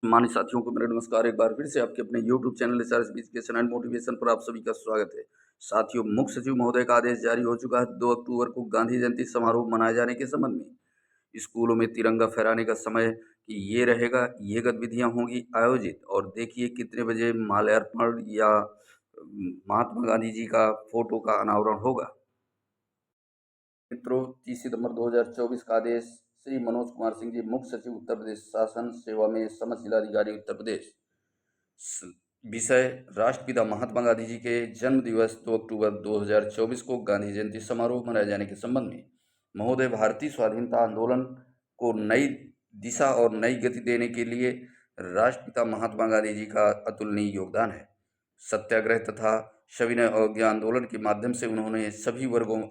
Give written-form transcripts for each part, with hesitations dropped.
मान्य साथियों को मेरा नमस्कार। एक बार फिर से आपके अपने YouTube channel SRS education and motivation पर आप सभी का स्वागत है। साथियों, मुख्य सचिव महोदय का आदेश जारी हो चुका है। 2 अक्टूबर को गांधी जयंती समारोह मनाए जाने के संबंध में स्कूलों में तिरंगा फहराने का समय कि ये रहेगा, ये गतिविधियां होंगी आयोजित। और देखिए कितने बजे माल्यार्पण या महात्मा गांधी जी का फोटो का अनावरण होगा। मित्रों, 30 सितंबर 2024 का आदेश। श्री मनोज कुमार सिंह जी, मुख्य सचिव उत्तर प्रदेश शासन सेवा में समस्त जिलाधिकारी उत्तर प्रदेश। विषय: राष्ट्रपिता महात्मा गांधी जी के जन्म दिवस 2 अक्टूबर 2024 को गांधी जयंती समारोह मनाए जाने के संबंध में। महोदय, भारतीय स्वाधीनता आंदोलन को नई दिशा और नई गति देने के लिए राष्ट्रपिता महात्मा गांधी जी का अतुलनीय योगदान है। सत्याग्रह तथा सविनय अवज्ञा आंदोलन के माध्यम से उन्होंने सभी वर्गों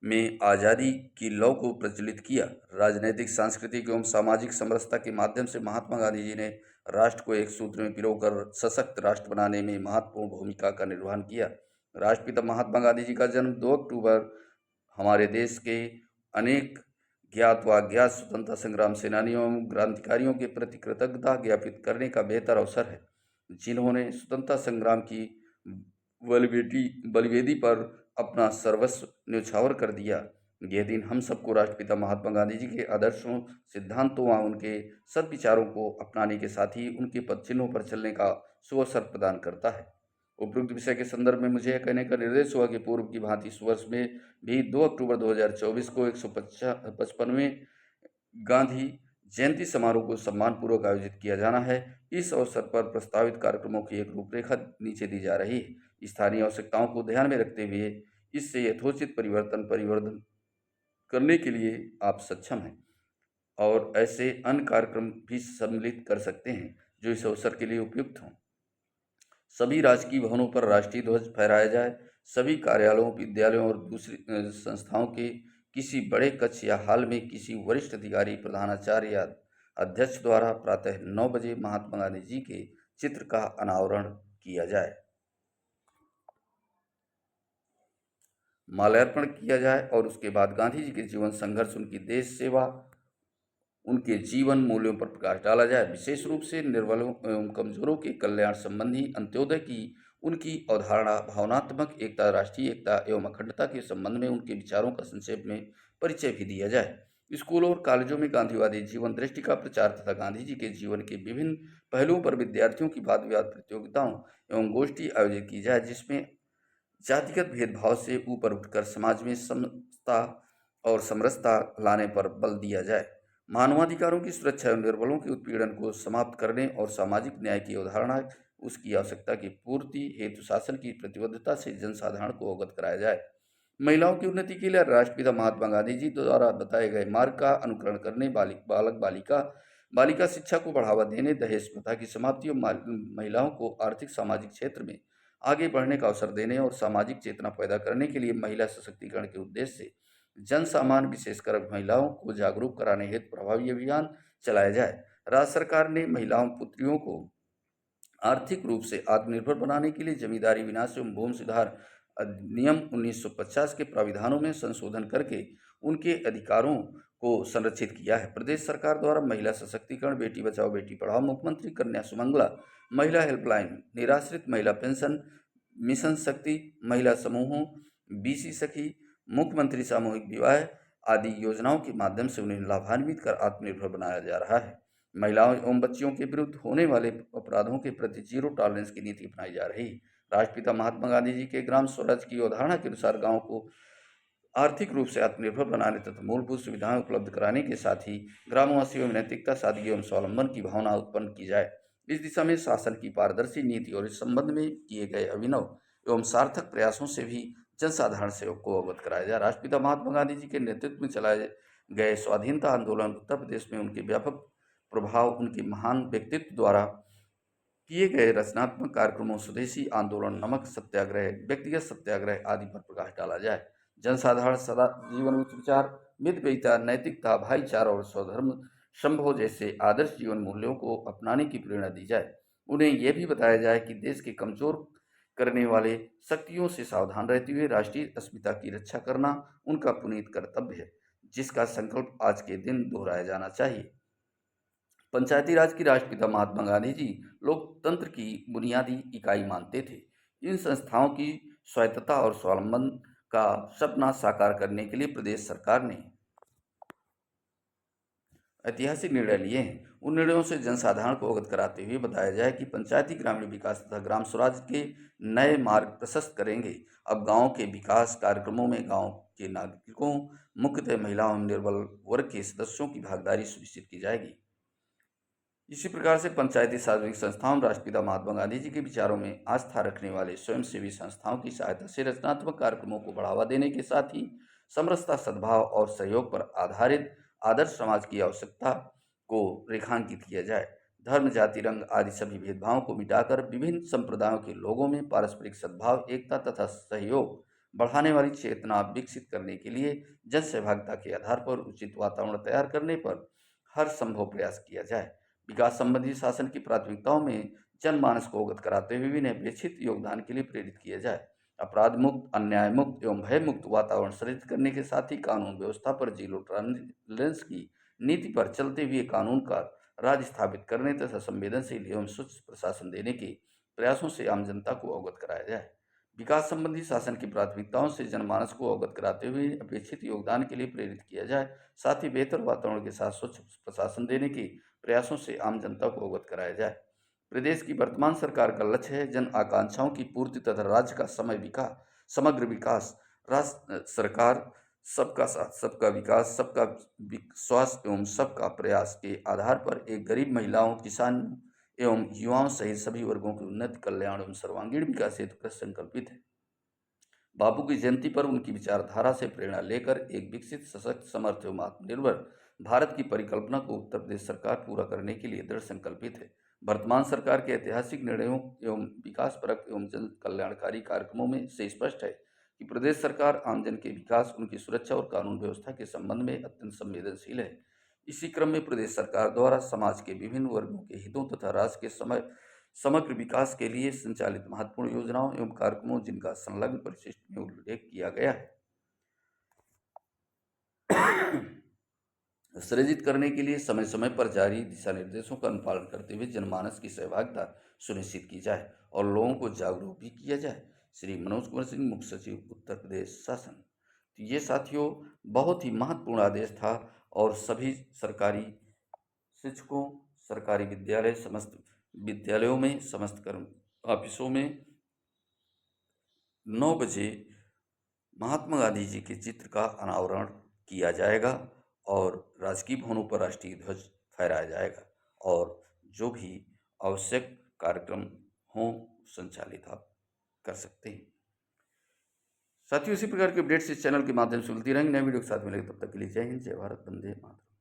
में आज़ादी की लौ को प्रज्वलित किया। राजनैतिक, सांस्कृतिक एवं सामाजिक समरसता के माध्यम से महात्मा गांधी जी ने राष्ट्र को एक सूत्र में पिरोकर सशक्त राष्ट्र बनाने में महत्वपूर्ण भूमिका का निर्वहन किया। राष्ट्रपिता महात्मा गांधी जी का जन्म 2 अक्टूबर हमारे देश के अनेक ज्ञात व अज्ञात स्वतंत्रता संग्राम सेनानियों एवं क्रांतिकारियों के प्रति कृतज्ञता ज्ञापित करने का बेहतर अवसर है, जिन्होंने स्वतंत्रता संग्राम की बलिवेदी पर अपना सर्वस्व न्यौछावर कर दिया। यह दिन हम सबको राष्ट्रपिता महात्मा गांधी जी के आदर्शों, सिद्धांतों व उनके सद्विचारों को अपनाने के साथ ही उनके पद चिन्हों पर चलने का शुभ अवसर प्रदान करता है। उपरोक्त विषय के संदर्भ में मुझे यह कहने का निर्देश हुआ कि पूर्व की भांति इस वर्ष में भी 2 अक्टूबर 2024 को 155वें गांधी जयंती समारोह को सम्मानपूर्वक आयोजित किया जाना है। इस अवसर पर प्रस्तावित कार्यक्रमों की एक रूपरेखा नीचे दी जा रही है। स्थानीय आवश्यकताओं को ध्यान में रखते हुए इससे यथोचित परिवर्धन करने के लिए आप सक्षम हैं और ऐसे अन्य कार्यक्रम भी सम्मिलित कर सकते हैं जो इस अवसर के लिए उपयुक्त हों। सभी राजकीय भवनों पर राष्ट्रीय ध्वज फहराया जाए। सभी कार्यालयों, विद्यालयों और दूसरी संस्थाओं के किसी बड़े कक्ष या हॉल में किसी वरिष्ठ अधिकारी, प्रधानाचार्य या अध्यक्ष द्वारा प्रातः 9 बजे महात्मा गांधी जी के चित्र का अनावरण किया जाए, माल्यार्पण किया जाए और उसके बाद गांधी जी के जीवन, संघर्ष, उनकी देश सेवा, उनके जीवन मूल्यों पर प्रकाश डाला जाए। विशेष रूप से निर्बलों एवं कमजोरों के कल्याण संबंधी अंत्योदय की उनकी अवधारणा, भावनात्मक एकता, राष्ट्रीय एकता एवं अखंडता के संबंध में उनके विचारों का संक्षेप में परिचय भी दिया जाए। स्कूलों और कॉलेजों में गांधीवादी जीवन दृष्टि का प्रचार तथा गांधी जी के जीवन के विभिन्न पहलुओं पर विद्यार्थियों की वाद विवाद प्रतियोगिताओं एवं गोष्ठी आयोजित की जाए, जिसमें जातिगत भेदभाव से ऊपर उठकर समाज में समता और समरसता लाने पर बल दिया जाए। मानवाधिकारों की सुरक्षा एवं निर्बलों के उत्पीड़न को समाप्त करने और सामाजिक न्याय की अवधारणा, उसकी आवश्यकता की पूर्ति हेतु शासन की प्रतिबद्धता से जनसाधारण को अवगत कराया जाए। महिलाओं की उन्नति के लिए राष्ट्रपिता महात्मा गांधी जी द्वारा बताए गए मार्ग का अनुकरण करने, बालक बालिका बालिका शिक्षा को बढ़ावा देने, दहेज प्रथा की समाप्ति और महिलाओं को आर्थिक सामाजिक क्षेत्र में आगे बढ़ने का अवसर देने और सामाजिक चेतना पैदा करने के लिए महिला सशक्तिकरण के उद्देश्य से जन सामान्य, विशेषकर महिलाओं को जागरूक कराने हेतु प्रभावी अभियान चलाया जाए। राज्य सरकार ने महिलाओं पुत्रियों को आर्थिक रूप से आत्मनिर्भर बनाने के लिए जमींदारी विनाश एवं भूमि सुधार अधिनियम 1950 के प्राविधानों में संशोधन करके उनके अधिकारों को संरक्षित किया है। प्रदेश सरकार द्वारा महिला सशक्तिकरण, बेटी बचाओ बेटी पढ़ाओ, मुख्यमंत्री कन्या सुमंगला, महिला हेल्पलाइन, निराश्रित महिला पेंशन, मिशन शक्ति, महिला समूहों, बीसी सखी, मुख्यमंत्री सामूहिक विवाह आदि योजनाओं के माध्यम से उन्हें लाभान्वित कर आत्मनिर्भर बनाया जा रहा है। महिलाओं एवं बच्चियों के विरुद्ध होने वाले अपराधों के प्रति जीरो टॉलरेंस की नीति अपनाई जा रही है। राष्ट्रपिता महात्मा गांधी जी के ग्राम स्वराज की अवधारणा के अनुसार गांव को आर्थिक रूप से आत्मनिर्भर बनाने तथा मूलभूत सुविधाएं उपलब्ध कराने के साथ ही ग्रामवासियों में नैतिकता, सादगी एवं स्वावलंबन की भावना उत्पन्न की जाए। इस दिशा में शासन की पारदर्शी नीति और इस संबंध में किए गए अभिनव एवं सार्थक प्रयासों से भी जनसाधारण से को अवगत कराया जाए। राष्ट्रपिता महात्मा गांधी जी के नेतृत्व में चलाए गए स्वाधीनता आंदोलन उत्तर प्रदेश में उनके व्यापक प्रभाव, उनके महान व्यक्तित्व द्वारा किए गए रचनात्मक कार्यक्रमों, स्वदेशी आंदोलन, नमक सत्याग्रह, व्यक्तिगत सत्याग्रह आदि पर प्रकाश डाला जाए। जनसाधारण सदा जीवन उच्च विचार, मितव्ययिता, नैतिकता, भाईचारा और स्वधर्म संभव जैसे आदर्श जीवन मूल्यों को अपनाने की प्रेरणा दी जाए। उन्हें यह भी बताया जाए कि देश के कमजोर करने वाले शक्तियों से सावधान रहते हुए राष्ट्रीय अस्मिता की रक्षा करना उनका पुनीत कर्तव्य है, जिसका संकल्प आज के दिन दोहराया जाना चाहिए। पंचायती राज की राष्ट्रपिता महात्मा गांधी जी लोकतंत्र की बुनियादी इकाई मानते थे। इन संस्थाओं की स्वायत्तता और स्वावलंबन का सपना साकार करने के लिए प्रदेश सरकार ने ऐतिहासिक निर्णय लिए हैं। उन निर्णयों से जनसाधारण को अवगत कराते हुए बताया जाए कि पंचायती ग्रामीण विकास तथा ग्राम स्वराज के नए मार्ग प्रशस्त करेंगे। अब गांव के विकास कार्यक्रमों में गांव के नागरिकों, मुख्यतः महिलाओं एवं निर्बल वर्ग के सदस्यों की भागीदारी सुनिश्चित की जाएगी। इसी प्रकार से पंचायती सार्वजनिक संस्थाओं राष्ट्रपिता महात्मा गांधी जी के विचारों में आस्था रखने वाले स्वयंसेवी संस्थाओं की सहायता से रचनात्मक कार्यक्रमों को बढ़ावा देने के साथ ही समरसता, सद्भाव और सहयोग पर आधारित आदर्श समाज की आवश्यकता को रेखांकित किया जाए। धर्म, जाति, रंग आदि सभी भेदभावों को मिटाकर विभिन्न संप्रदायों के लोगों में पारस्परिक सद्भाव, एकता तथा सहयोग बढ़ाने वाली चेतना विकसित करने के लिए जन सहभागिता के आधार पर उचित वातावरण तैयार करने पर हर संभव प्रयास किया जाए। विकास संबंधी शासन की प्राथमिकताओं में जनमानस को अवगत कराते हुए भी इन्हें अपेक्षित योगदान के लिए प्रेरित किया जाए। अपराध मुक्त, अन्याय मुक्त एवं भय मुक्त वातावरण सृजित करने के साथ ही कानून व्यवस्था पर जीरो टॉलरेंस की नीति पर चलते हुए कानून का राज स्थापित करने तथा संवेदनशील एवं स्वच्छ प्रशासन देने के प्रयासों से आम जनता को अवगत कराया जाए। विकास संबंधी शासन की प्राथमिकताओं से जनमानस को अवगत कराते हुए अपेक्षित योगदान के लिए प्रेरित किया जाए। साथ ही बेहतर वातावरण के साथ स्वच्छ प्रशासन देने के प्रयासों से आम जनता को अवगत कराया जाए। प्रदेश की वर्तमान सरकार का लक्ष्य है जन आकांक्षाओं की पूर्ति तथा राज्य का समग्र विकास। राष्ट्र सरकार सबका साथ, सबका विकास, सबका विश्वास एवं सबका प्रयास के आधार पर एक गरीब महिलाओं, किसान एवं युवाओं सहित सभी वर्गों के उन्नति, कल्याण एवं सर्वांगीण विकास हेतु कृत संकल्पित है। बापू की जयंती पर उनकी विचारधारा से प्रेरणा लेकर एक विकसित, सशक्त, समर्थ एवं आत्मनिर्भर भारत की परिकल्पना को उत्तर प्रदेश सरकार पूरा करने के लिए दृढ़ संकल्पित है। वर्तमान सरकार के ऐतिहासिक निर्णयों एवं विकासपरक एवं जन कल्याणकारी कार्यक्रमों में से स्पष्ट है कि प्रदेश सरकार आमजन के विकास, उनकी सुरक्षा और कानून व्यवस्था के संबंध में अत्यंत संवेदनशील है। इसी क्रम में प्रदेश सरकार द्वारा समाज के विभिन्न वर्गों के हितों तथा राष्ट्र के समग्र विकास के लिए संचालित महत्वपूर्ण योजनाओं एवं कार्यक्रमों जिनका संलग्न परिशिष्ट में उल्लेख किया गया है सृजित करने के लिए समय समय पर जारी दिशा निर्देशों का अनुपालन करते हुए जनमानस की सहभागिता सुनिश्चित की जाए और लोगों को जागरूक भी किया जाए। श्री मनोज कुमार सिंह, मुख्य सचिव, उत्तर प्रदेश शासन। तो ये साथियों बहुत ही महत्वपूर्ण आदेश था और सभी सरकारी शिक्षकों, सरकारी विद्यालय, समस्त विद्यालयों में, समस्त कर्म ऑफिसों में 9 बजे महात्मा गांधी जी के चित्र का अनावरण किया जाएगा और राजकीय भवनों पर राष्ट्रीय ध्वज फहराया जाएगा और जो भी आवश्यक कार्यक्रम हों संचालित आप कर सकते हैं। साथियों इसी प्रकार के अपडेट्स इस चैनल के माध्यम से मिलती रहेंगी। नए वीडियो के साथ मिलेंगे, तब तक के लिए जय हिंद, जय भारत, वंदे मातरम।